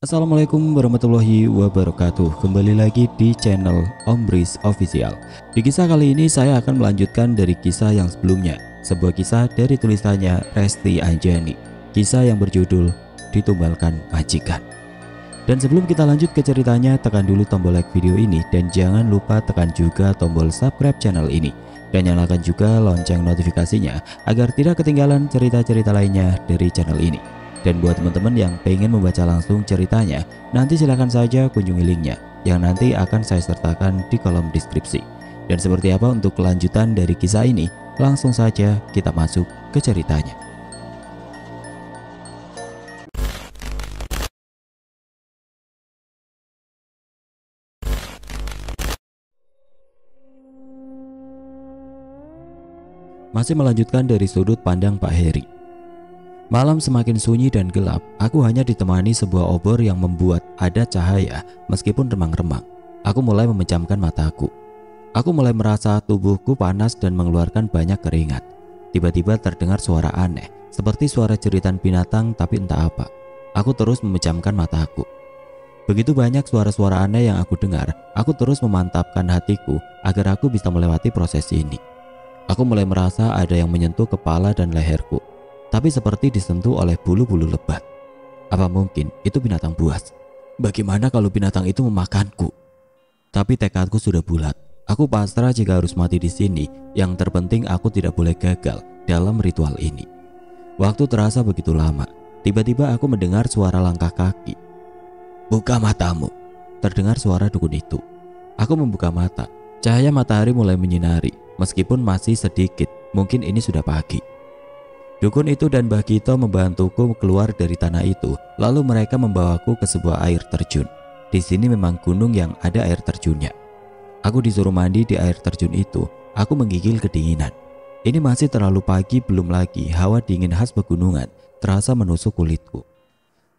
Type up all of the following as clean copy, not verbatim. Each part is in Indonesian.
Assalamualaikum warahmatullahi wabarakatuh. Kembali lagi di channel Om Riz Official. Di kisah kali ini saya akan melanjutkan dari kisah yang sebelumnya. Sebuah kisah dari tulisannya Resti Anjani. Kisah yang berjudul Ditumbalkan Majikan. Dan sebelum kita lanjut ke ceritanya, tekan dulu tombol like video ini dan jangan lupa tekan juga tombol subscribe channel ini. Dan nyalakan juga lonceng notifikasinya agar tidak ketinggalan cerita-cerita lainnya dari channel ini. Dan buat teman-teman yang pengen membaca langsung ceritanya, nanti silahkan saja kunjungi linknya yang nanti akan saya sertakan di kolom deskripsi. Dan seperti apa untuk kelanjutan dari kisah ini, langsung saja kita masuk ke ceritanya. Masih melanjutkan dari sudut pandang Pak Heri. Malam semakin sunyi dan gelap, aku hanya ditemani sebuah obor yang membuat ada cahaya meskipun remang-remang. Aku mulai memejamkan mataku. Aku mulai merasa tubuhku panas dan mengeluarkan banyak keringat. Tiba-tiba terdengar suara aneh, seperti suara jeritan binatang tapi entah apa. Aku terus memejamkan mataku. Begitu banyak suara-suara aneh yang aku dengar, aku terus memantapkan hatiku agar aku bisa melewati proses ini. Aku mulai merasa ada yang menyentuh kepala dan leherku, tapi seperti disentuh oleh bulu-bulu lebat. Apa mungkin itu binatang buas? Bagaimana kalau binatang itu memakanku? Tapi tekadku sudah bulat. Aku pasrah jika harus mati di sini. Yang terpenting aku tidak boleh gagal dalam ritual ini. Waktu terasa begitu lama. Tiba-tiba aku mendengar suara langkah kaki. "Buka matamu," terdengar suara dukun itu. Aku membuka mata. Cahaya matahari mulai menyinari. Meskipun masih sedikit, mungkin ini sudah pagi. Dukun itu dan Mbah Kito membantuku keluar dari tanah itu. Lalu mereka membawaku ke sebuah air terjun. Di sini memang gunung yang ada air terjunnya. Aku disuruh mandi di air terjun itu. Aku menggigil kedinginan. Ini masih terlalu pagi, belum lagi hawa dingin khas pegunungan terasa menusuk kulitku.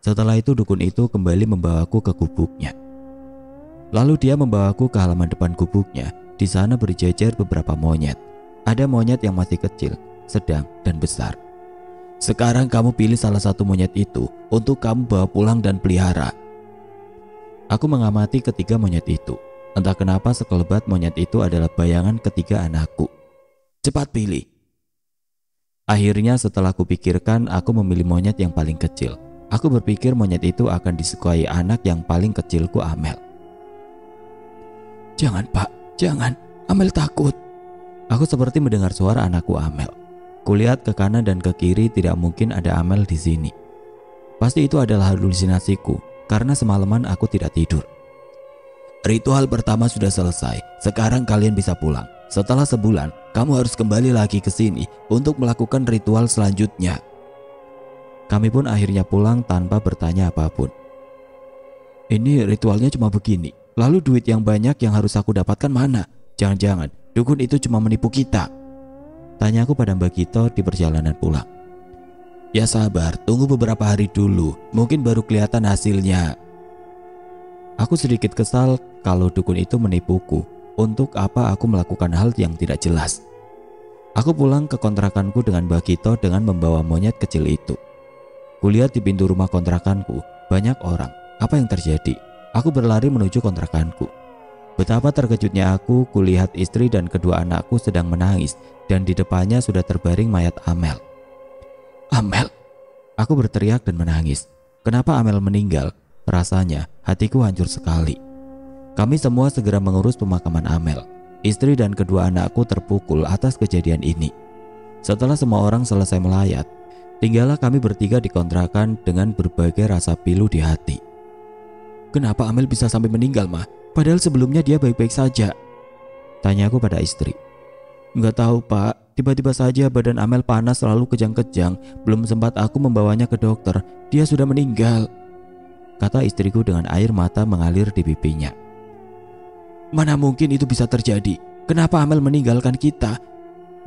Setelah itu dukun itu kembali membawaku ke gubuknya. Lalu dia membawaku ke halaman depan gubuknya. Di sana berjejer beberapa monyet. Ada monyet yang masih kecil, sedang, dan besar. "Sekarang kamu pilih salah satu monyet itu untuk kamu bawa pulang dan pelihara." Aku mengamati ketiga monyet itu. Entah kenapa sekelebat monyet itu adalah bayangan ketiga anakku. "Cepat pilih." Akhirnya setelah kupikirkan, aku memilih monyet yang paling kecil. Aku berpikir monyet itu akan disukai anak yang paling kecilku, Amel. "Jangan, Pak, jangan, Amel takut." Aku seperti mendengar suara anakku Amel. Kulihat ke kanan dan ke kiri, tidak mungkin ada Amel di sini. Pasti itu adalah halusinasiku karena semalaman aku tidak tidur. "Ritual pertama sudah selesai. Sekarang kalian bisa pulang. Setelah sebulan, kamu harus kembali lagi ke sini untuk melakukan ritual selanjutnya." Kami pun akhirnya pulang tanpa bertanya apapun. "Ini ritualnya cuma begini. Lalu duit yang banyak yang harus aku dapatkan mana? Jangan-jangan dukun itu cuma menipu kita?" Tanya aku pada Mbak Kito di perjalanan pulang. "Ya sabar, tunggu beberapa hari dulu. Mungkin baru kelihatan hasilnya." Aku sedikit kesal kalau dukun itu menipuku. Untuk apa aku melakukan hal yang tidak jelas? Aku pulang ke kontrakanku dengan Mbak Kito dengan membawa monyet kecil itu. Kulihat di pintu rumah kontrakanku banyak orang. Apa yang terjadi? Aku berlari menuju kontrakanku. Betapa terkejutnya aku kulihat istri dan kedua anakku sedang menangis dan di depannya sudah terbaring mayat Amel. "Amel!" Aku berteriak dan menangis. Kenapa Amel meninggal? Rasanya hatiku hancur sekali. Kami semua segera mengurus pemakaman Amel. Istri dan kedua anakku terpukul atas kejadian ini. Setelah semua orang selesai melayat, tinggallah kami bertiga di kontrakan dengan berbagai rasa pilu di hati. "Kenapa Amel bisa sampai meninggal, Ma? Padahal sebelumnya dia baik-baik saja." Tanya aku pada istri. "Nggak tahu, Pak. Tiba-tiba saja badan Amel panas selalu kejang-kejang. Belum sempat aku membawanya ke dokter, dia sudah meninggal," kata istriku dengan air mata mengalir di pipinya. "Mana mungkin itu bisa terjadi? Kenapa Amel meninggalkan kita?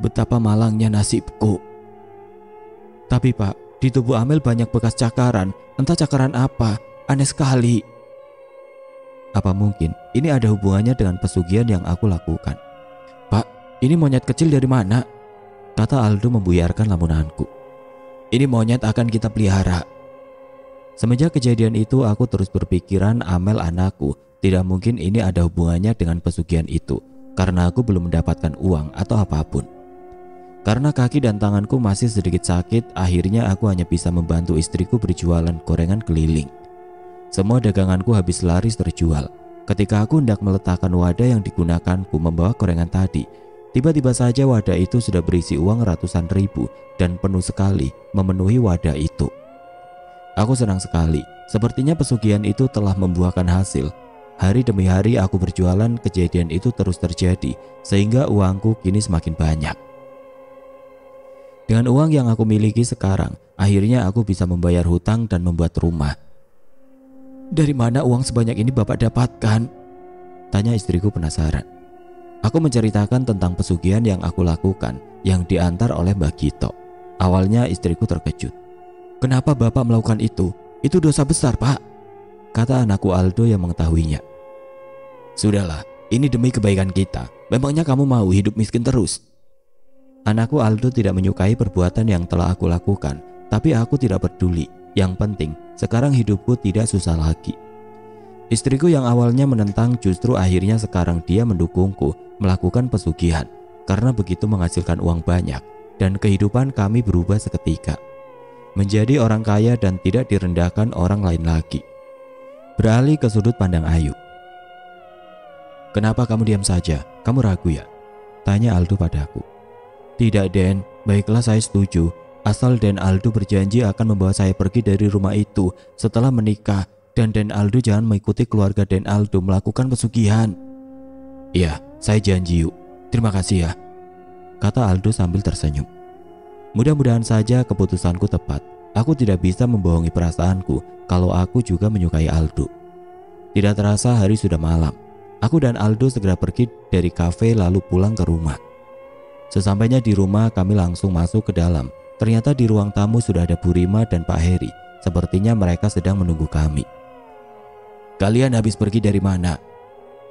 Betapa malangnya nasibku." "Tapi Pak, di tubuh Amel banyak bekas cakaran. Entah cakaran apa. Aneh sekali." Apa mungkin ini ada hubungannya dengan pesugihan yang aku lakukan? "Pak, ini monyet kecil dari mana?" kata Aldo membuyarkan lamunanku. "Ini monyet akan kita pelihara." Semenjak kejadian itu aku terus berpikiran Amel anakku. Tidak mungkin ini ada hubungannya dengan pesugihan itu, karena aku belum mendapatkan uang atau apapun. Karena kaki dan tanganku masih sedikit sakit, akhirnya aku hanya bisa membantu istriku berjualan gorengan keliling. Semua daganganku habis laris terjual. Ketika aku hendak meletakkan wadah yang digunakanku membawa gorengan tadi, tiba-tiba saja wadah itu sudah berisi uang ratusan ribu dan penuh sekali memenuhi wadah itu. Aku senang sekali, sepertinya pesugihan itu telah membuahkan hasil. Hari demi hari aku berjualan, kejadian itu terus terjadi sehingga uangku kini semakin banyak. Dengan uang yang aku miliki sekarang, akhirnya aku bisa membayar hutang dan membuat rumah. "Dari mana uang sebanyak ini Bapak dapatkan?" tanya istriku penasaran. Aku menceritakan tentang pesugihan yang aku lakukan yang diantar oleh Mbak Gito. Awalnya istriku terkejut. "Kenapa Bapak melakukan itu? Itu dosa besar, Pak," kata anakku Aldo yang mengetahuinya. "Sudahlah, ini demi kebaikan kita. Memangnya kamu mau hidup miskin terus?" Anakku Aldo tidak menyukai perbuatan yang telah aku lakukan, tapi aku tidak peduli. Yang penting, sekarang hidupku tidak susah lagi. Istriku yang awalnya menentang justru akhirnya sekarang dia mendukungku melakukan pesugihan karena begitu menghasilkan uang banyak dan kehidupan kami berubah seketika. Menjadi orang kaya dan tidak direndahkan orang lain lagi. Beralih ke sudut pandang Ayu. "Kenapa kamu diam saja? Kamu ragu ya?" tanya Aldo padaku. "Tidak, Den. Baiklah, saya setuju. Asal Den Aldo berjanji akan membawa saya pergi dari rumah itu setelah menikah, dan Den Aldo jangan mengikuti keluarga Den Aldo melakukan pesugihan." "Iya, saya janji yuk. Terima kasih ya," kata Aldo sambil tersenyum. Mudah-mudahan saja keputusanku tepat. Aku tidak bisa membohongi perasaanku kalau aku juga menyukai Aldo. Tidak terasa hari sudah malam. Aku dan Aldo segera pergi dari kafe lalu pulang ke rumah. Sesampainya di rumah kami langsung masuk ke dalam. Ternyata di ruang tamu sudah ada Bu Rima dan Pak Heri. Sepertinya mereka sedang menunggu kami. "Kalian habis pergi dari mana?"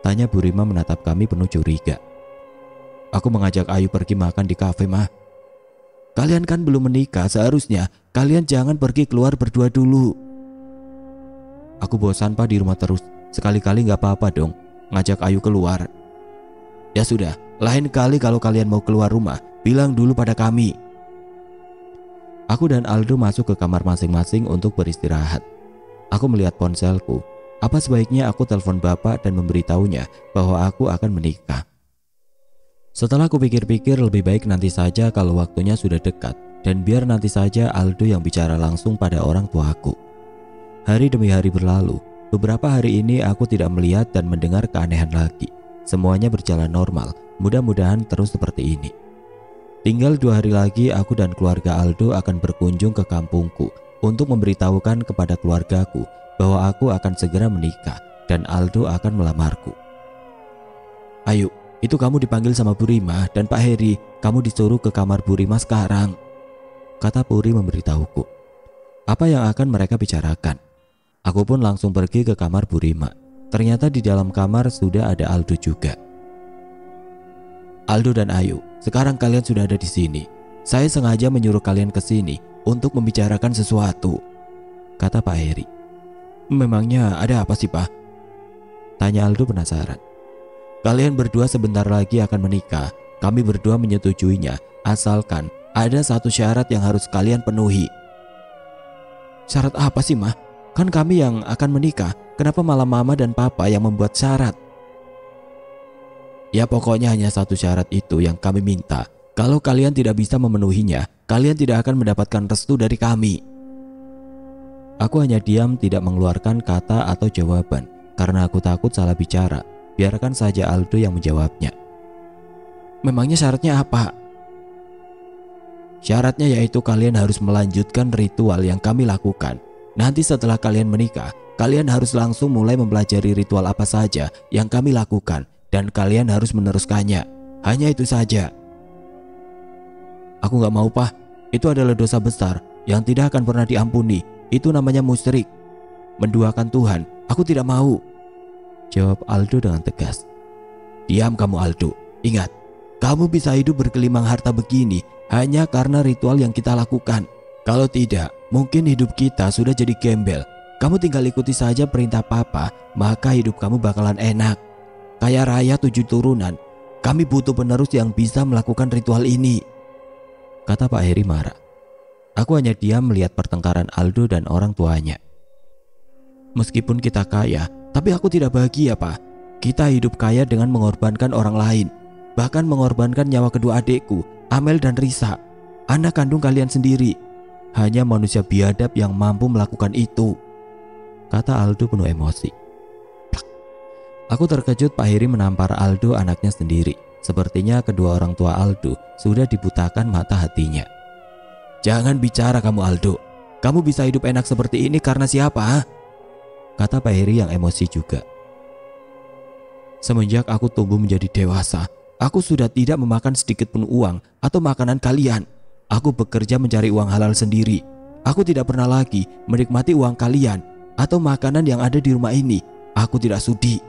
tanya Bu Rima menatap kami penuh curiga. "Aku mengajak Ayu pergi makan di kafe, Mah." "Kalian kan belum menikah, seharusnya kalian jangan pergi keluar berdua dulu." "Aku bosan Pak di rumah terus. Sekali-kali gak apa-apa dong ngajak Ayu keluar." "Ya sudah, lain kali kalau kalian mau keluar rumah, bilang dulu pada kami." Aku dan Aldo masuk ke kamar masing-masing untuk beristirahat. Aku melihat ponselku. Apa sebaiknya aku telepon bapak dan memberitahunya bahwa aku akan menikah? Setelah kupikir-pikir, lebih baik nanti saja kalau waktunya sudah dekat, dan biar nanti saja Aldo yang bicara langsung pada orang tuaku. Hari demi hari berlalu. Beberapa hari ini aku tidak melihat dan mendengar keanehan lagi. Semuanya berjalan normal. Mudah-mudahan terus seperti ini. Tinggal 2 hari lagi aku dan keluarga Aldo akan berkunjung ke kampungku untuk memberitahukan kepada keluargaku bahwa aku akan segera menikah dan Aldo akan melamarku. "Ayo, itu kamu dipanggil sama Bu Rima dan Pak Heri. Kamu disuruh ke kamar Bu Rima sekarang," kata Puri memberitahuku. Apa yang akan mereka bicarakan? Aku pun langsung pergi ke kamar Bu Rima. Ternyata di dalam kamar sudah ada Aldo juga. "Aldo dan Ayu, sekarang kalian sudah ada di sini. Saya sengaja menyuruh kalian ke sini untuk membicarakan sesuatu," kata Pak Heri. "Memangnya ada apa sih, Pak?" tanya Aldo penasaran. "Kalian berdua sebentar lagi akan menikah. Kami berdua menyetujuinya, asalkan ada satu syarat yang harus kalian penuhi." "Syarat apa sih, Mah? Kan kami yang akan menikah. Kenapa malah Mama dan Papa yang membuat syarat?" "Ya pokoknya hanya satu syarat itu yang kami minta. Kalau kalian tidak bisa memenuhinya, kalian tidak akan mendapatkan restu dari kami." Aku hanya diam, tidak mengeluarkan kata atau jawaban karena aku takut salah bicara. Biarkan saja Aldo yang menjawabnya. "Memangnya syaratnya apa?" "Syaratnya yaitu kalian harus melanjutkan ritual yang kami lakukan. Nanti setelah kalian menikah, kalian harus langsung mulai mempelajari ritual apa saja yang kami lakukan. Dan kalian harus meneruskannya. Hanya itu saja." "Aku gak mau, Pak. Itu adalah dosa besar yang tidak akan pernah diampuni. Itu namanya musyrik. Menduakan Tuhan. Aku tidak mau," jawab Aldo dengan tegas. "Diam kamu, Aldo. Ingat, kamu bisa hidup bergelimang harta begini hanya karena ritual yang kita lakukan. Kalau tidak, mungkin hidup kita sudah jadi gembel Kamu tinggal ikuti saja perintah papa, maka hidup kamu bakalan enak. Kaya raya 7 turunan. Kami butuh penerus yang bisa melakukan ritual ini," kata Pak Heri marah. Aku hanya diam melihat pertengkaran Aldo dan orang tuanya. "Meskipun kita kaya, tapi aku tidak bahagia, Pak. Kita hidup kaya dengan mengorbankan orang lain, bahkan mengorbankan nyawa kedua adikku, Amel dan Risa, anak kandung kalian sendiri. Hanya manusia biadab yang mampu melakukan itu," kata Aldo penuh emosi. Plak. Aku terkejut Pak Heri menampar Aldo anaknya sendiri. Sepertinya kedua orang tua Aldo sudah dibutakan mata hatinya. "Jangan bicara kamu, Aldo. Kamu bisa hidup enak seperti ini karena siapa?" kata Pak Heri yang emosi juga. "Semenjak aku tumbuh menjadi dewasa, aku sudah tidak memakan sedikit pun uang atau makanan kalian. Aku bekerja mencari uang halal sendiri. Aku tidak pernah lagi menikmati uang kalian atau makanan yang ada di rumah ini. Aku tidak sudi."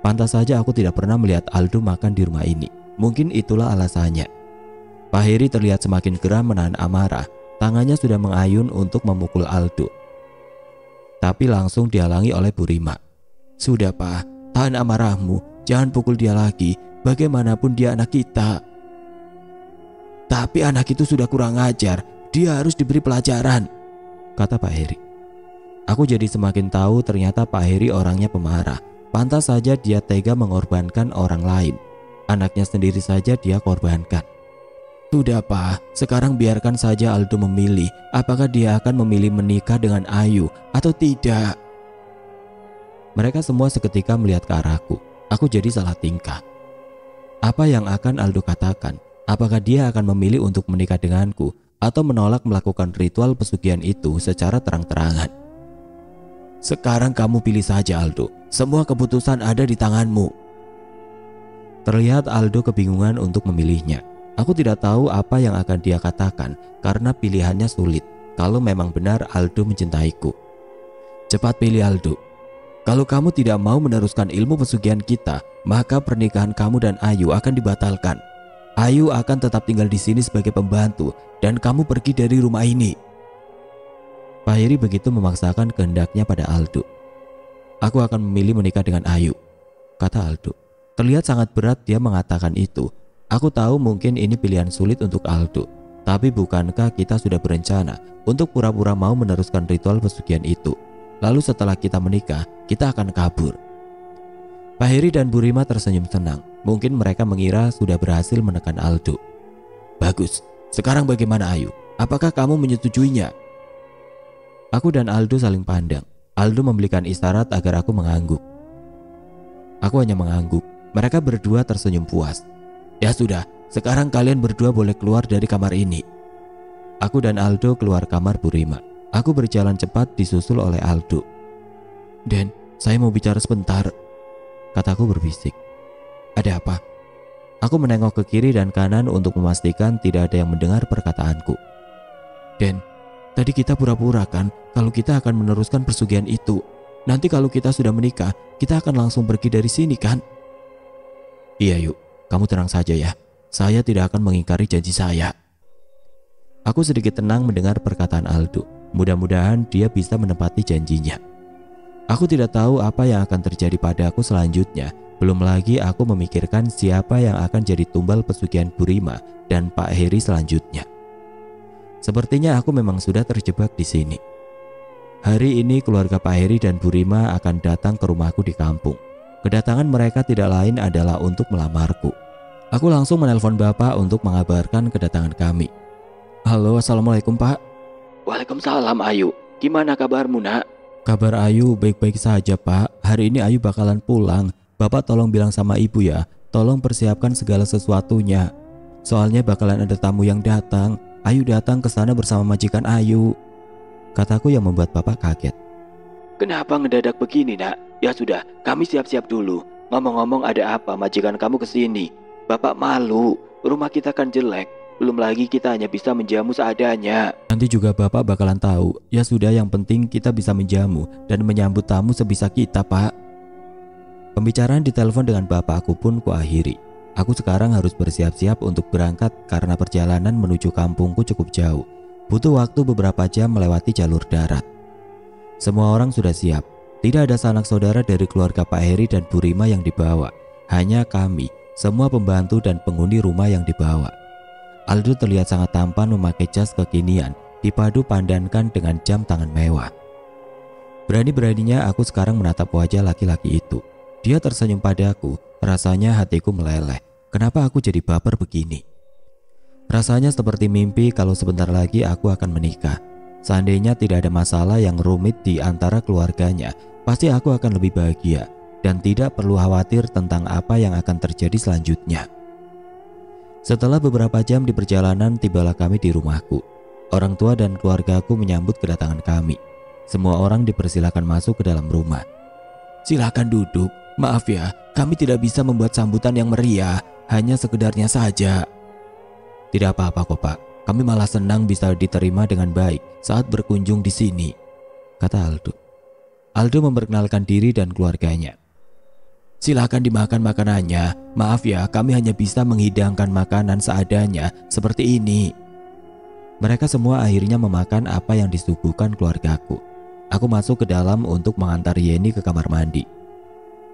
Pantas saja aku tidak pernah melihat Aldo makan di rumah ini. Mungkin itulah alasannya. Pak Heri terlihat semakin geram menahan amarah. Tangannya sudah mengayun untuk memukul Aldo, tapi langsung dihalangi oleh Bu Rima. "Sudah, Pak, tahan amarahmu. Jangan pukul dia lagi. Bagaimanapun dia anak kita." "Tapi anak itu sudah kurang ajar. Dia harus diberi pelajaran," kata Pak Heri. Aku jadi semakin tahu ternyata Pak Heri orangnya pemarah. Pantas saja dia tega mengorbankan orang lain. Anaknya sendiri saja dia korbankan. "Sudah, Pak, sekarang biarkan saja Aldo memilih apakah dia akan memilih menikah dengan Ayu atau tidak." Mereka semua seketika melihat ke arahku. Aku jadi salah tingkah. Apa yang akan Aldo katakan? Apakah dia akan memilih untuk menikah denganku atau menolak melakukan ritual pesugihan itu secara terang-terangan? "Sekarang kamu pilih saja, Aldo. Semua keputusan ada di tanganmu." Terlihat Aldo kebingungan untuk memilihnya. Aku tidak tahu apa yang akan dia katakan karena pilihannya sulit. Kalau memang benar Aldo mencintaiku. "Cepat pilih, Aldo. Kalau kamu tidak mau meneruskan ilmu pesugihan kita, maka pernikahan kamu dan Ayu akan dibatalkan. Ayu akan tetap tinggal di sini sebagai pembantu dan kamu pergi dari rumah ini." Pak Heri begitu memaksakan kehendaknya pada Aldo. "Aku akan memilih menikah dengan Ayu," kata Aldo. Terlihat sangat berat dia mengatakan itu. Aku tahu mungkin ini pilihan sulit untuk Aldo. Tapi bukankah kita sudah berencana untuk pura-pura mau meneruskan ritual pesugihan itu? Lalu setelah kita menikah, kita akan kabur. Pak Heri dan Bu Rima tersenyum senang. Mungkin mereka mengira sudah berhasil menekan Aldo. "Bagus, sekarang bagaimana Ayu? Apakah kamu menyetujuinya?" Aku dan Aldo saling pandang. Aldo memberikan isyarat agar aku mengangguk. Aku hanya mengangguk. Mereka berdua tersenyum puas. "Ya sudah, sekarang kalian berdua boleh keluar dari kamar ini." Aku dan Aldo keluar kamar Bu Rima. Aku berjalan cepat disusul oleh Aldo. "Den, saya mau bicara sebentar," kataku berbisik. "Ada apa?" Aku menengok ke kiri dan kanan untuk memastikan tidak ada yang mendengar perkataanku. "Den, tadi kita pura-pura kan kalau kita akan meneruskan pesugihan itu. Nanti kalau kita sudah menikah, kita akan langsung pergi dari sini kan?" "Iya yuk, kamu tenang saja ya. Saya tidak akan mengingkari janji saya." Aku sedikit tenang mendengar perkataan Aldo. Mudah-mudahan dia bisa menepati janjinya. Aku tidak tahu apa yang akan terjadi padaku selanjutnya. Belum lagi aku memikirkan siapa yang akan jadi tumbal pesugihan Bu Rima dan Pak Heri selanjutnya. Sepertinya aku memang sudah terjebak di sini. Hari ini keluarga Pak Heri dan Bu Rima akan datang ke rumahku di kampung. Kedatangan mereka tidak lain adalah untuk melamarku. Aku langsung menelpon bapak untuk mengabarkan kedatangan kami. "Halo, assalamualaikum Pak." "Waalaikumsalam Ayu. Gimana kabarmu nak?" "Kabar Ayu baik-baik saja Pak. Hari ini Ayu bakalan pulang. Bapak tolong bilang sama ibu ya, tolong persiapkan segala sesuatunya. Soalnya bakalan ada tamu yang datang. Ayu datang ke sana bersama majikan Ayu," kataku yang membuat bapak kaget. "Kenapa ngedadak begini nak? Ya sudah, kami siap-siap dulu. Ngomong-ngomong, ada apa majikan kamu kesini? Bapak malu, rumah kita kan jelek. Belum lagi kita hanya bisa menjamu seadanya." "Nanti juga bapak bakalan tahu. Ya sudah, yang penting kita bisa menjamu dan menyambut tamu sebisa kita Pak." Pembicaraan di telepon dengan bapakku pun kuakhiri. Aku sekarang harus bersiap-siap untuk berangkat karena perjalanan menuju kampungku cukup jauh. Butuh waktu beberapa jam melewati jalur darat. Semua orang sudah siap. Tidak ada sanak saudara dari keluarga Pak Heri dan Bu Rima yang dibawa. Hanya kami, semua pembantu dan penghuni rumah yang dibawa. Aldo terlihat sangat tampan memakai jas kekinian, dipadu padankan dengan jam tangan mewah. Berani-beraninya aku sekarang menatap wajah laki-laki itu. Dia tersenyum padaku, rasanya hatiku meleleh. Kenapa aku jadi baper begini? Rasanya seperti mimpi kalau sebentar lagi aku akan menikah. Seandainya tidak ada masalah yang rumit di antara keluarganya, pasti aku akan lebih bahagia dan tidak perlu khawatir tentang apa yang akan terjadi selanjutnya. Setelah beberapa jam di perjalanan, tibalah kami di rumahku. Orang tua dan keluargaku menyambut kedatangan kami. Semua orang dipersilakan masuk ke dalam rumah. Silakan duduk. Maaf ya, kami tidak bisa membuat sambutan yang meriah, hanya sekedarnya saja. Tidak apa-apa kok Pak, kami malah senang bisa diterima dengan baik saat berkunjung di sini, kata Aldo. Aldo memperkenalkan diri dan keluarganya. Silakan dimakan makanannya. Maaf ya, kami hanya bisa menghidangkan makanan seadanya seperti ini. Mereka semua akhirnya memakan apa yang disuguhkan keluargaku. Aku masuk ke dalam untuk mengantar Yeni ke kamar mandi.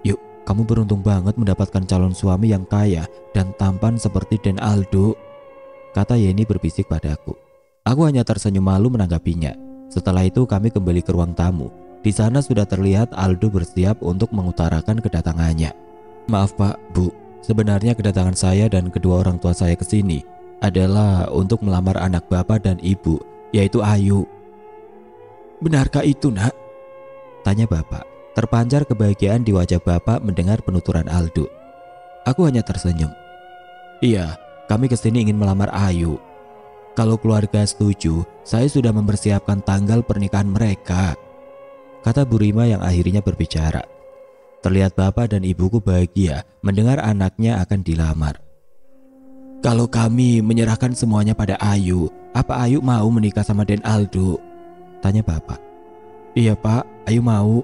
Yuk, kamu beruntung banget mendapatkan calon suami yang kaya dan tampan seperti Den Aldo, kata Yeni berbisik padaku. Aku hanya tersenyum malu menanggapinya. Setelah itu kami kembali ke ruang tamu. Di sana sudah terlihat Aldo bersiap untuk mengutarakan kedatangannya. Maaf Pak, Bu, sebenarnya kedatangan saya dan kedua orang tua saya ke sini adalah untuk melamar anak Bapak dan Ibu, yaitu Ayu. Benarkah itu, Nak? Tanya Bapak. Terpancar kebahagiaan di wajah Bapak mendengar penuturan Aldo. Aku hanya tersenyum. Iya, kami kesini ingin melamar Ayu. Kalau keluarga setuju, saya sudah mempersiapkan tanggal pernikahan mereka, kata Bu Rima yang akhirnya berbicara. Terlihat Bapak dan Ibuku bahagia mendengar anaknya akan dilamar. Kalau kami menyerahkan semuanya pada Ayu, apa Ayu mau menikah sama Den Aldo? Tanya Bapak. Iya Pak, Ayu mau,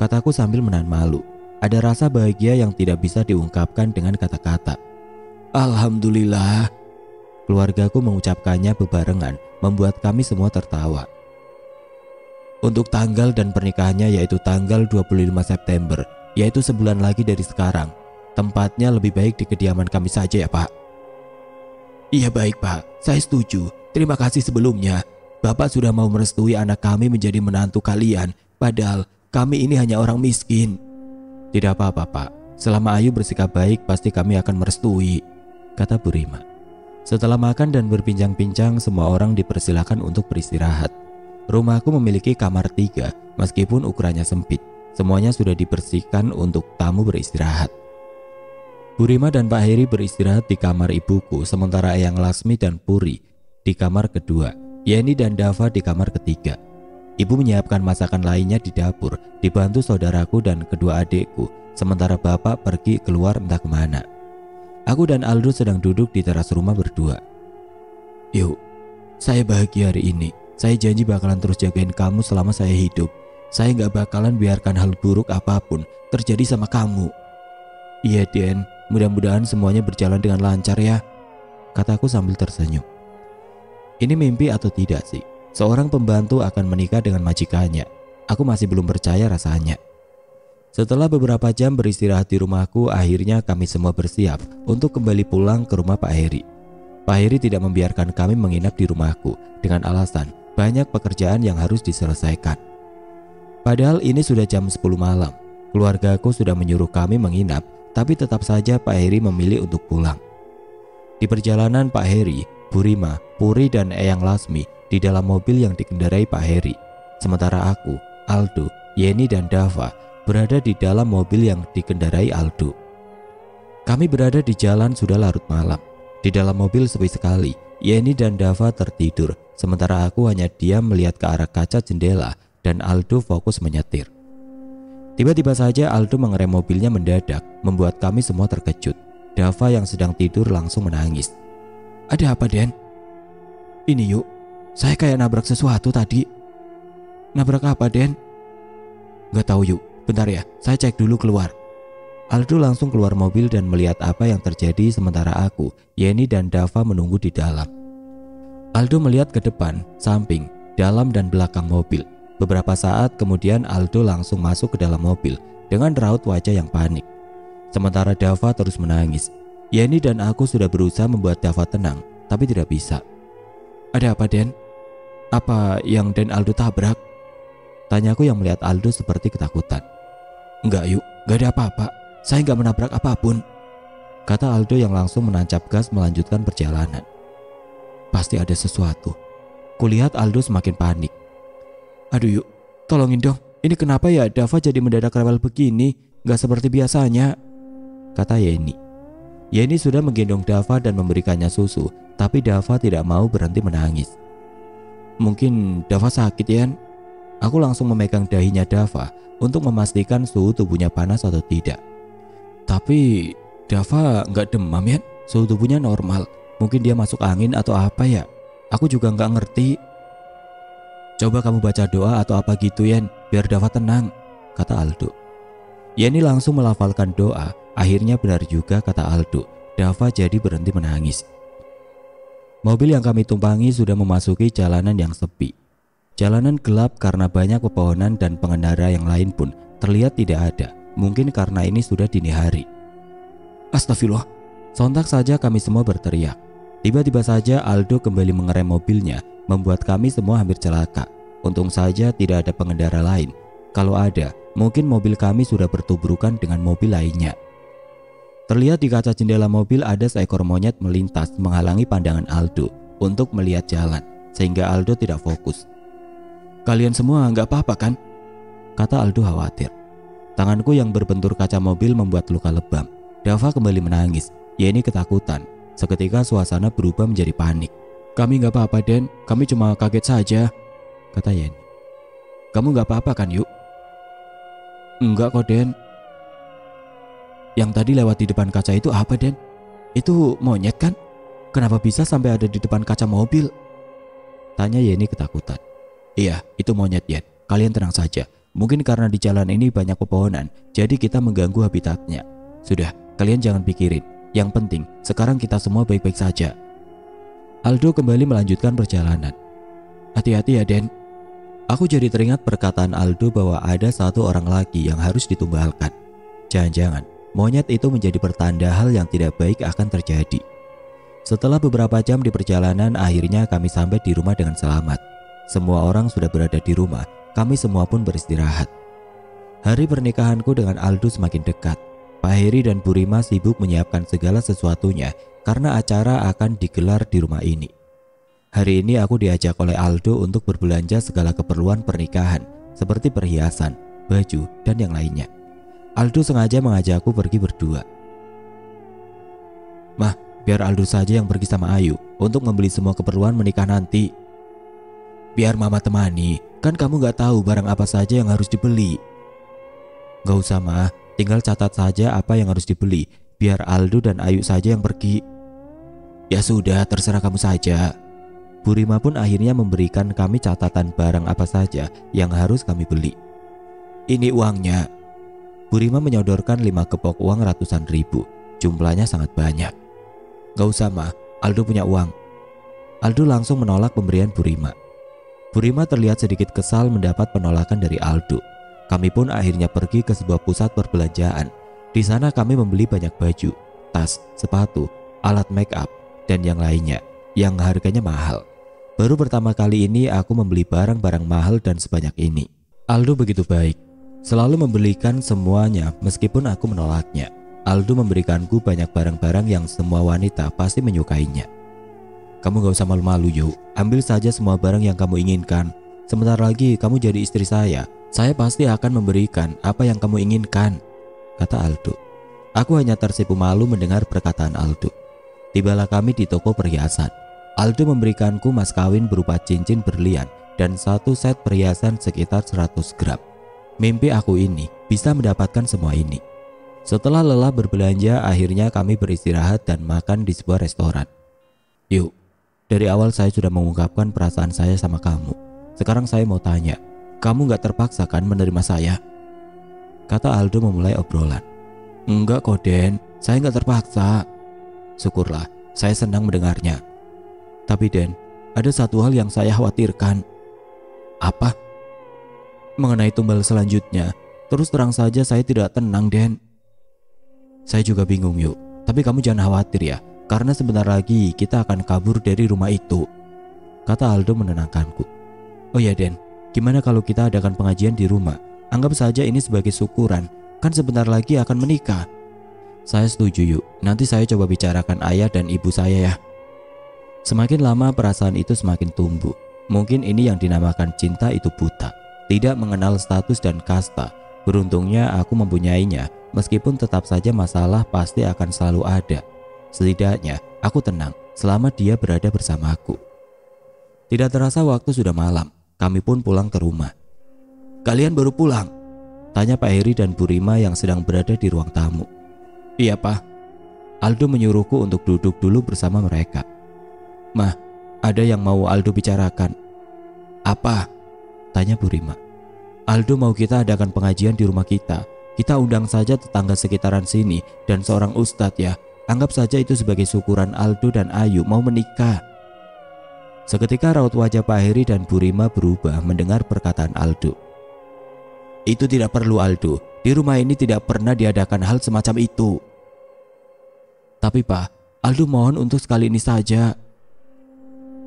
kataku sambil menahan malu. Ada rasa bahagia yang tidak bisa diungkapkan dengan kata-kata. Alhamdulillah. Keluargaku mengucapkannya bebarengan, membuat kami semua tertawa. Untuk tanggal dan pernikahannya yaitu tanggal 25 September, yaitu sebulan lagi dari sekarang. Tempatnya lebih baik di kediaman kami saja ya Pak. Iya baik Pak, saya setuju. Terima kasih sebelumnya. Bapak sudah mau merestui anak kami menjadi menantu kalian, padahal kami ini hanya orang miskin. Tidak apa-apa Pak, selama Ayu bersikap baik pasti kami akan merestui, kata Bu Rima. Setelah makan dan berbincang-bincang, semua orang dipersilakan untuk beristirahat. Rumahku memiliki kamar 3, meskipun ukurannya sempit. Semuanya sudah dibersihkan untuk tamu beristirahat. Bu Rima dan Pak Heri beristirahat di kamar ibuku, sementara Eyang Lasmi dan Puri di kamar kedua, Yeni dan Dava di kamar ketiga. Ibu menyiapkan masakan lainnya di dapur, dibantu saudaraku dan kedua adikku, sementara bapak pergi keluar entah kemana. Aku dan Aldo sedang duduk di teras rumah berdua. Yuk, saya bahagia hari ini. Saya janji bakalan terus jagain kamu selama saya hidup. Saya gak bakalan biarkan hal buruk apapun terjadi sama kamu. Iya Den, mudah-mudahan semuanya berjalan dengan lancar ya, kataku sambil tersenyum. Ini mimpi atau tidak sih? Seorang pembantu akan menikah dengan majikannya. Aku masih belum percaya rasanya. Setelah beberapa jam beristirahat di rumahku, akhirnya kami semua bersiap untuk kembali pulang ke rumah Pak Heri. Pak Heri tidak membiarkan kami menginap di rumahku dengan alasan banyak pekerjaan yang harus diselesaikan. Padahal ini sudah jam 10 malam. Keluargaku sudah menyuruh kami menginap, tapi tetap saja Pak Heri memilih untuk pulang. Di perjalanan Pak Heri, Bu Rima, Puri dan Eyang Lasmi di dalam mobil yang dikendarai Pak Heri. Sementara aku, Aldo, Yeni dan Dava berada di dalam mobil yang dikendarai Aldo. Kami berada di jalan sudah larut malam. Di dalam mobil sepi sekali. Yeni dan Dava tertidur, sementara aku hanya diam melihat ke arah kaca jendela dan Aldo fokus menyetir. Tiba-tiba saja Aldo mengerem mobilnya mendadak, membuat kami semua terkejut. Dava yang sedang tidur langsung menangis. Ada apa Den? Ini yuk, saya kayak nabrak sesuatu tadi. Nabrak apa Den? Gak tahu yuk. Bentar ya, saya cek dulu keluar. Aldo langsung keluar mobil dan melihat apa yang terjadi, sementara aku, Yeni dan Dava menunggu di dalam. Aldo melihat ke depan, samping, dalam dan belakang mobil. Beberapa saat kemudian Aldo langsung masuk ke dalam mobil dengan raut wajah yang panik. Sementara Dava terus menangis. Yeni dan aku sudah berusaha membuat Dava tenang, tapi tidak bisa. "Ada apa, Den? Apa yang Den Aldo tabrak?" Tanyaku yang melihat Aldo seperti ketakutan. "Enggak Yuk, gak ada apa-apa. Saya gak menabrak apapun," kata Aldo yang langsung menancap gas melanjutkan perjalanan. Pasti ada sesuatu. Kulihat Aldo semakin panik. "Aduh Yuk, tolongin dong. Ini kenapa ya Dava jadi mendadak rewel begini? Gak seperti biasanya," kata Yeni. Yeni sudah menggendong Dava dan memberikannya susu, tapi Dava tidak mau berhenti menangis. "Mungkin Dava sakit ya?" Aku langsung memegang dahinya Dava untuk memastikan suhu tubuhnya panas atau tidak. Tapi Dava gak demam ya? Suhu tubuhnya normal. Mungkin dia masuk angin atau apa ya? Aku juga gak ngerti. "Coba kamu baca doa atau apa gitu Yen, biar Dava tenang," kata Aldo. Yeni langsung melafalkan doa. Akhirnya benar juga kata Aldo. Dava jadi berhenti menangis. Mobil yang kami tumpangi sudah memasuki jalanan yang sepi. Jalanan gelap karena banyak pepohonan dan pengendara yang lain pun terlihat tidak ada. Mungkin karena ini sudah dini hari. "Astagfirullah!" Sontak saja kami semua berteriak. Tiba-tiba saja Aldo kembali mengerem mobilnya, membuat kami semua hampir celaka. Untung saja tidak ada pengendara lain. Kalau ada, mungkin mobil kami sudah bertubrukan dengan mobil lainnya. Terlihat di kaca jendela mobil ada seekor monyet melintas menghalangi pandangan Aldo untuk melihat jalan, sehingga Aldo tidak fokus. "Kalian semua nggak apa-apa kan?" kata Aldo khawatir. Tanganku yang berbentur kaca mobil membuat luka lebam. Dava kembali menangis. Yeni ketakutan. Seketika suasana berubah menjadi panik. "Kami nggak apa-apa Den, kami cuma kaget saja," kata Yeni. "Kamu nggak apa-apa kan Yuk?" "Enggak kok Den." "Yang tadi lewat di depan kaca itu apa Den? Itu monyet kan? Kenapa bisa sampai ada di depan kaca mobil?" tanya Yeni ketakutan. "Iya, itu monyet Yen. Kalian tenang saja. Mungkin karena di jalan ini banyak pepohonan, jadi kita mengganggu habitatnya. Sudah, kalian jangan pikirin. Yang penting, sekarang kita semua baik-baik saja." Aldo kembali melanjutkan perjalanan. "Hati-hati ya Den." Aku jadi teringat perkataan Aldo bahwa ada satu orang lagi yang harus ditumbalkan. Jangan-jangan monyet itu menjadi pertanda hal yang tidak baik akan terjadi. Setelah beberapa jam di perjalanan, akhirnya kami sampai di rumah dengan selamat. Semua orang sudah berada di rumah, kami semua pun beristirahat. Hari pernikahanku dengan Aldo semakin dekat. Pak Heri dan Bu Rima sibuk menyiapkan segala sesuatunya karena acara akan digelar di rumah ini. Hari ini aku diajak oleh Aldo untuk berbelanja segala keperluan pernikahan seperti perhiasan, baju, dan yang lainnya. Aldo sengaja mengajakku pergi berdua. "Mah, biar Aldo saja yang pergi sama Ayu untuk membeli semua keperluan menikah nanti." "Biar Mama temani, kan kamu gak tahu barang apa saja yang harus dibeli." "Gak usah Mah, tinggal catat saja apa yang harus dibeli. Biar Aldo dan Ayu saja yang pergi." "Ya sudah, terserah kamu saja." Bu Rima pun akhirnya memberikan kami catatan barang apa saja yang harus kami beli. "Ini uangnya." Bu Rima menyodorkan 5 kepok uang ratusan ribu. Jumlahnya sangat banyak. "Gak usah Mah, Aldo punya uang." Aldo langsung menolak pemberian Bu Rima. Bu Rima terlihat sedikit kesal mendapat penolakan dari Aldo. Kami pun akhirnya pergi ke sebuah pusat perbelanjaan. Di sana kami membeli banyak baju, tas, sepatu, alat make up, dan yang lainnya yang harganya mahal. Baru pertama kali ini aku membeli barang-barang mahal dan sebanyak ini. Aldo begitu baik, selalu membelikan semuanya meskipun aku menolaknya. Aldo memberikanku banyak barang-barang yang semua wanita pasti menyukainya. "Kamu gak usah malu-malu Yuk, ambil saja semua barang yang kamu inginkan. Sebentar lagi kamu jadi istri saya pasti akan memberikan apa yang kamu inginkan," kata Aldo. Aku hanya tersipu malu mendengar perkataan Aldo. Tibalah kami di toko perhiasan. Aldo memberikanku mas kawin berupa cincin berlian dan satu set perhiasan sekitar 100 gram. Mimpi aku ini bisa mendapatkan semua ini. Setelah lelah berbelanja, akhirnya kami beristirahat dan makan di sebuah restoran. "Yuk, dari awal saya sudah mengungkapkan perasaan saya sama kamu. Sekarang saya mau tanya, kamu gak terpaksa kan menerima saya?" kata Aldo memulai obrolan. "Enggak kok Den, saya gak terpaksa." "Syukurlah, saya senang mendengarnya. Tapi Den, ada satu hal yang saya khawatirkan. Apa? Mengenai tumbal selanjutnya, terus terang saja saya tidak tenang, Den. Saya juga bingung, Yuk. Tapi kamu jangan khawatir ya, karena sebentar lagi kita akan kabur dari rumah itu, kata Aldo menenangkanku. Oh ya, Den, gimana kalau kita adakan pengajian di rumah? Anggap saja ini sebagai syukuran, kan sebentar lagi akan menikah. Saya setuju, Yuk. Nanti saya coba bicarakan ayah dan ibu saya ya. Semakin lama perasaan itu semakin tumbuh. Mungkin ini yang dinamakan cinta itu buta, tidak mengenal status dan kasta. Beruntungnya aku mempunyainya, meskipun tetap saja masalah pasti akan selalu ada. Setidaknya aku tenang selama dia berada bersamaku. Tidak terasa waktu sudah malam, kami pun pulang ke rumah. Kalian baru pulang? Tanya Pak Heri dan Bu Rima yang sedang berada di ruang tamu. Iya, Pak. Aldo menyuruhku untuk duduk dulu bersama mereka. Mah, ada yang mau Aldo bicarakan. Apa? Tanya Bu Rima. Aldo mau kita adakan pengajian di rumah kita. Kita undang saja tetangga sekitaran sini dan seorang ustadz ya. Anggap saja itu sebagai syukuran Aldo dan Ayu mau menikah. Seketika raut wajah Pak Heri dan Bu Rima berubah mendengar perkataan Aldo. Itu tidak perlu, Aldo. Di rumah ini tidak pernah diadakan hal semacam itu. Tapi Pak, Aldo mohon untuk sekali ini saja.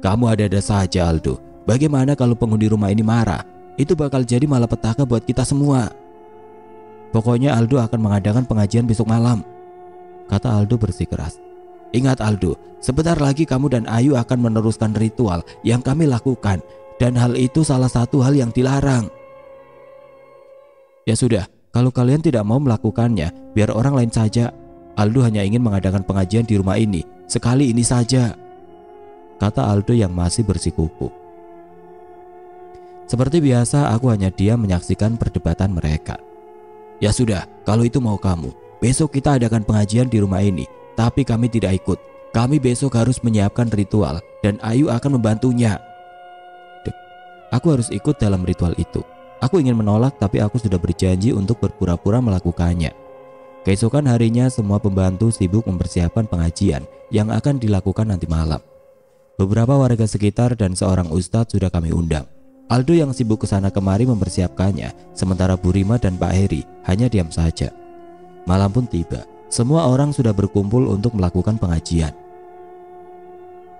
Kamu ada-ada saja, Aldo. Bagaimana kalau penghuni rumah ini marah? Itu bakal jadi malapetaka buat kita semua. Pokoknya Aldo akan mengadakan pengajian besok malam, kata Aldo bersikeras. Ingat Aldo, sebentar lagi kamu dan Ayu akan meneruskan ritual yang kami lakukan, dan hal itu salah satu hal yang dilarang. Ya sudah, kalau kalian tidak mau melakukannya, biar orang lain saja. Aldo hanya ingin mengadakan pengajian di rumah ini, sekali ini saja, kata Aldo yang masih bersikukuh. Seperti biasa, aku hanya diam menyaksikan perdebatan mereka. Ya sudah, kalau itu mau kamu, besok kita adakan pengajian di rumah ini, tapi kami tidak ikut. Kami besok harus menyiapkan ritual dan Ayu akan membantunya. Aku harus ikut dalam ritual itu. Aku ingin menolak, tapi aku sudah berjanji untuk berpura-pura melakukannya. Keesokan harinya semua pembantu sibuk mempersiapkan pengajian yang akan dilakukan nanti malam. Beberapa warga sekitar dan seorang ustadz sudah kami undang. Aldo yang sibuk kesana kemari mempersiapkannya, sementara Bu Rima dan Pak Heri hanya diam saja. Malam pun tiba, semua orang sudah berkumpul untuk melakukan pengajian.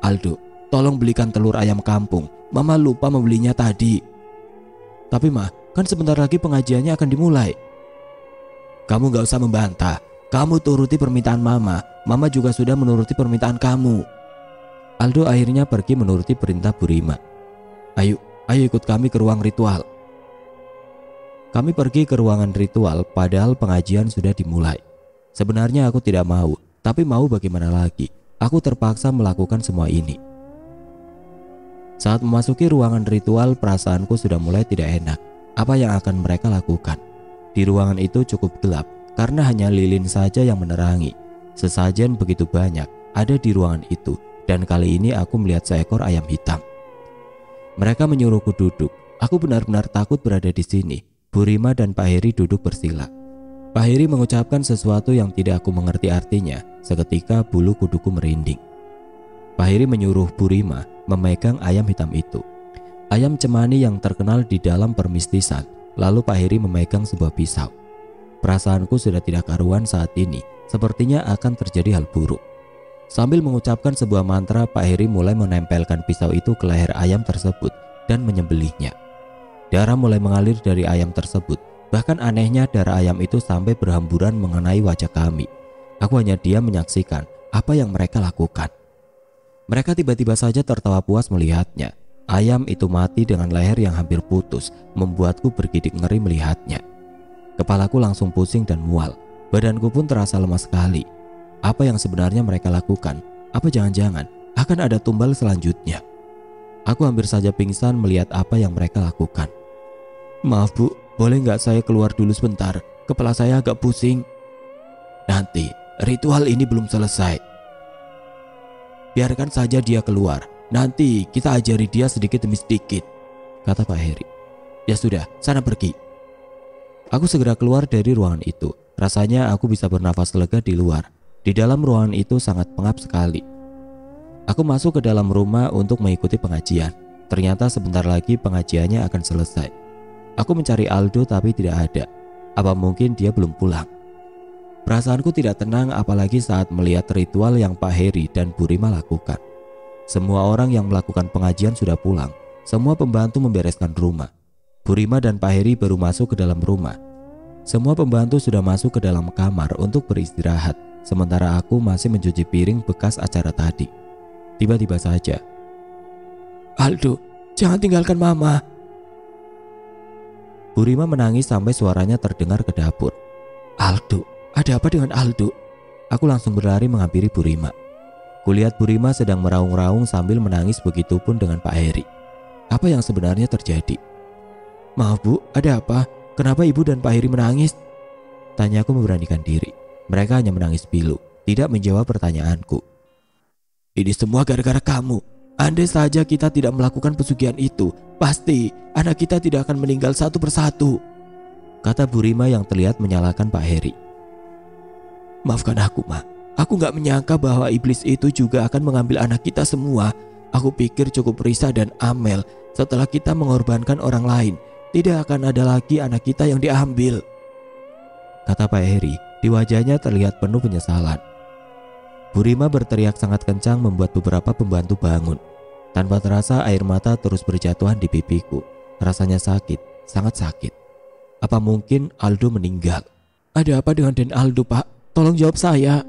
Aldo, tolong belikan telur ayam kampung, Mama lupa membelinya tadi. Tapi Mah, kan sebentar lagi pengajiannya akan dimulai. Kamu gak usah membantah, kamu turuti permintaan Mama. Mama juga sudah menuruti permintaan kamu. Aldo akhirnya pergi menuruti perintah Bu Rima. Ayo ikut kami ke ruang ritual. Kami pergi ke ruangan ritual padahal pengajian sudah dimulai. Sebenarnya aku tidak mau, tapi mau bagaimana lagi. Aku terpaksa melakukan semua ini. Saat memasuki ruangan ritual, perasaanku sudah mulai tidak enak. Apa yang akan mereka lakukan? Di ruangan itu cukup gelap karena hanya lilin saja yang menerangi. Sesajen begitu banyak ada di ruangan itu, dan kali ini aku melihat seekor ayam hitam. Mereka menyuruhku duduk. Aku benar-benar takut berada di sini. Bu Rima dan Pak Heri duduk bersila. Pak Heri mengucapkan sesuatu yang tidak aku mengerti artinya. Seketika bulu kuduku merinding. Pak Heri menyuruh Bu Rima memegang ayam hitam itu. Ayam cemani yang terkenal di dalam permistisan. Lalu Pak Heri memegang sebuah pisau. Perasaanku sudah tidak karuan saat ini. Sepertinya akan terjadi hal buruk. Sambil mengucapkan sebuah mantra, Pak Heri mulai menempelkan pisau itu ke leher ayam tersebut dan menyembelihnya. Darah mulai mengalir dari ayam tersebut. Bahkan anehnya darah ayam itu sampai berhamburan mengenai wajah kami. Aku hanya diam menyaksikan apa yang mereka lakukan. Mereka tiba-tiba saja tertawa puas melihatnya. Ayam itu mati dengan leher yang hampir putus, membuatku bergidik ngeri melihatnya. Kepalaku langsung pusing dan mual. Badanku pun terasa lemas sekali. Apa yang sebenarnya mereka lakukan? Apa jangan-jangan akan ada tumbal selanjutnya? Aku hampir saja pingsan melihat apa yang mereka lakukan. Maaf Bu, boleh nggak saya keluar dulu sebentar? Kepala saya agak pusing. Nanti, ritual ini belum selesai. Biarkan saja dia keluar. Nanti kita ajari dia sedikit demi sedikit, kata Pak Heri. Ya sudah, sana pergi. Aku segera keluar dari ruangan itu. Rasanya aku bisa bernafas lega di luar. Di dalam ruangan itu sangat pengap sekali. Aku masuk ke dalam rumah untuk mengikuti pengajian. Ternyata sebentar lagi pengajiannya akan selesai. Aku mencari Aldo tapi tidak ada. Apa mungkin dia belum pulang? Perasaanku tidak tenang apalagi saat melihat ritual yang Pak Heri dan Bu Rima lakukan. Semua orang yang melakukan pengajian sudah pulang. Semua pembantu membereskan rumah. Bu Rima dan Pak Heri baru masuk ke dalam rumah. Semua pembantu sudah masuk ke dalam kamar untuk beristirahat. Sementara aku masih mencuci piring bekas acara tadi. Tiba-tiba saja, "Aldo, jangan tinggalkan Mama." Bu Rima menangis sampai suaranya terdengar ke dapur. "Aldo, ada apa dengan Aldo?" Aku langsung berlari menghampiri Bu Rima. Kulihat Bu Rima sedang meraung-raung sambil menangis, begitupun dengan Pak Heri. Apa yang sebenarnya terjadi? "Maaf Bu, ada apa? Kenapa Ibu dan Pak Heri menangis?" Tanyaku memberanikan diri. Mereka hanya menangis pilu, tidak menjawab pertanyaanku. "Ini semua gara-gara kamu. Andai saja kita tidak melakukan pesugihan itu, pasti anak kita tidak akan meninggal satu persatu," kata Bu Rima yang terlihat menyalahkan Pak Heri. "Maafkan aku, Ma. Aku gak menyangka bahwa iblis itu juga akan mengambil anak kita semua. Aku pikir cukup Risa dan Amel. Setelah kita mengorbankan orang lain, tidak akan ada lagi anak kita yang diambil," kata Pak Heri. Di wajahnya terlihat penuh penyesalan. Bu Rima berteriak sangat kencang membuat beberapa pembantu bangun. Tanpa terasa air mata terus berjatuhan di pipiku. Rasanya sakit, sangat sakit. Apa mungkin Aldo meninggal? "Ada apa dengan Den Aldo, Pak? Tolong jawab saya,"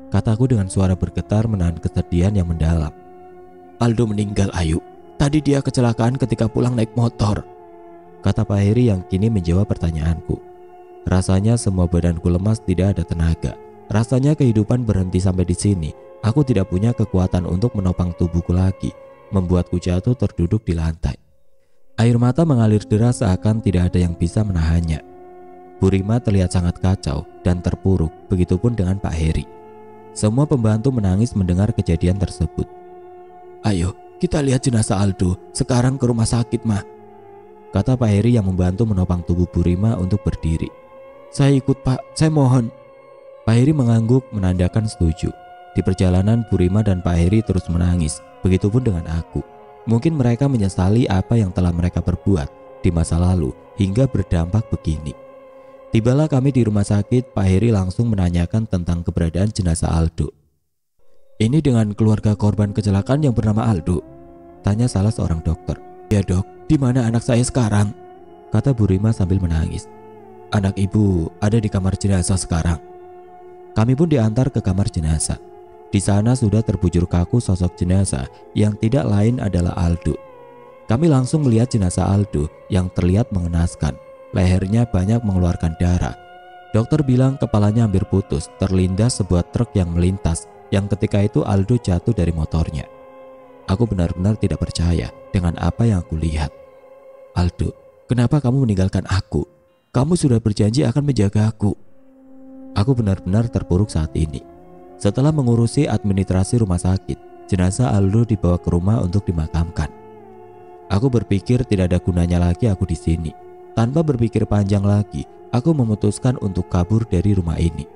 kataku dengan suara bergetar menahan kesedihan yang mendalam. "Aldo meninggal, Ayu. Tadi dia kecelakaan ketika pulang naik motor," kata Pak Heri yang kini menjawab pertanyaanku. Rasanya semua badanku lemas, tidak ada tenaga. Rasanya kehidupan berhenti sampai di sini. Aku tidak punya kekuatan untuk menopang tubuhku lagi, membuatku jatuh terduduk di lantai. Air mata mengalir deras seakan tidak ada yang bisa menahannya. Bu Rima terlihat sangat kacau dan terpuruk, begitupun dengan Pak Heri. Semua pembantu menangis mendengar kejadian tersebut. "Ayo, kita lihat jenazah Aldo. Sekarang ke rumah sakit, Ma," kata Pak Heri yang membantu menopang tubuh Bu Rima untuk berdiri. "Saya ikut, Pak. Saya mohon." Pak Heri mengangguk menandakan setuju. Di perjalanan Bu Rima dan Pak Heri terus menangis, begitupun dengan aku. Mungkin mereka menyesali apa yang telah mereka perbuat di masa lalu hingga berdampak begini. Tibalah kami di rumah sakit. Pak Heri langsung menanyakan tentang keberadaan jenazah Aldo. "Ini dengan keluarga korban kecelakaan yang bernama Aldo?" tanya salah seorang dokter. "Ya dok, di mana anak saya sekarang?" kata Bu Rima sambil menangis. "Anak ibu ada di kamar jenazah sekarang." Kami pun diantar ke kamar jenazah. Di sana sudah terbujur kaku sosok jenazah yang tidak lain adalah Aldo. Kami langsung melihat jenazah Aldo yang terlihat mengenaskan. Lehernya banyak mengeluarkan darah. Dokter bilang kepalanya hampir putus, terlindas sebuah truk yang melintas, yang ketika itu Aldo jatuh dari motornya. Aku benar-benar tidak percaya dengan apa yang aku lihat. "Aldo, kenapa kamu meninggalkan aku? Kamu sudah berjanji akan menjaga aku." Aku benar-benar terpuruk saat ini. Setelah mengurusi administrasi rumah sakit, jenazah Aldo dibawa ke rumah untuk dimakamkan. Aku berpikir tidak ada gunanya lagi aku di sini. Tanpa berpikir panjang lagi, aku memutuskan untuk kabur dari rumah ini.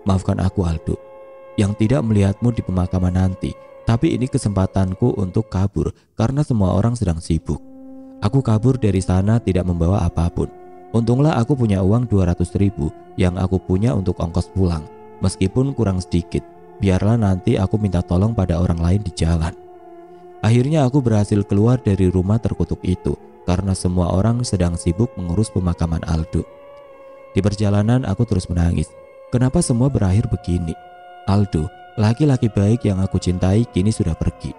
"Maafkan aku, Aldo, yang tidak melihatmu di pemakaman nanti, tapi ini kesempatanku untuk kabur karena semua orang sedang sibuk." Aku kabur dari sana tidak membawa apapun. Untunglah aku punya uang 200.000 yang aku punya untuk ongkos pulang. Meskipun kurang sedikit, biarlah nanti aku minta tolong pada orang lain di jalan. Akhirnya aku berhasil keluar dari rumah terkutuk itu karena semua orang sedang sibuk mengurus pemakaman Aldo. Di perjalanan aku terus menangis. Kenapa semua berakhir begini? Aldo, laki-laki baik yang aku cintai, kini sudah pergi.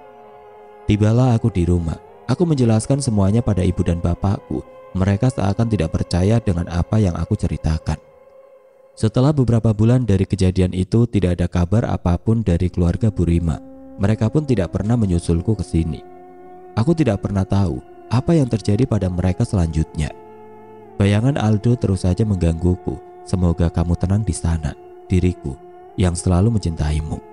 Tibalah aku di rumah. Aku menjelaskan semuanya pada ibu dan bapakku. Mereka seakan tidak percaya dengan apa yang aku ceritakan. Setelah beberapa bulan dari kejadian itu, tidak ada kabar apapun dari keluarga Bu Rima. Mereka pun tidak pernah menyusulku ke sini. Aku tidak pernah tahu apa yang terjadi pada mereka selanjutnya. Bayangan Aldo terus saja menggangguku. Semoga kamu tenang di sana, diriku yang selalu mencintaimu.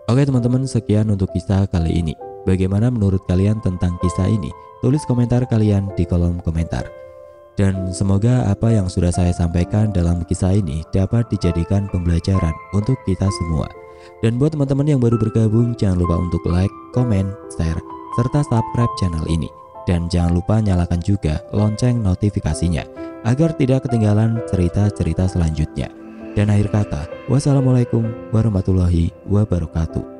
Oke teman-teman, sekian untuk kisah kali ini. Bagaimana menurut kalian tentang kisah ini? Tulis komentar kalian di kolom komentar. Dan semoga apa yang sudah saya sampaikan dalam kisah ini dapat dijadikan pembelajaran untuk kita semua. Dan buat teman-teman yang baru bergabung, jangan lupa untuk like, komen, share, serta subscribe channel ini. Dan jangan lupa nyalakan juga lonceng notifikasinya agar tidak ketinggalan cerita-cerita selanjutnya. Dan akhir kata, wassalamualaikum warahmatullahi wabarakatuh.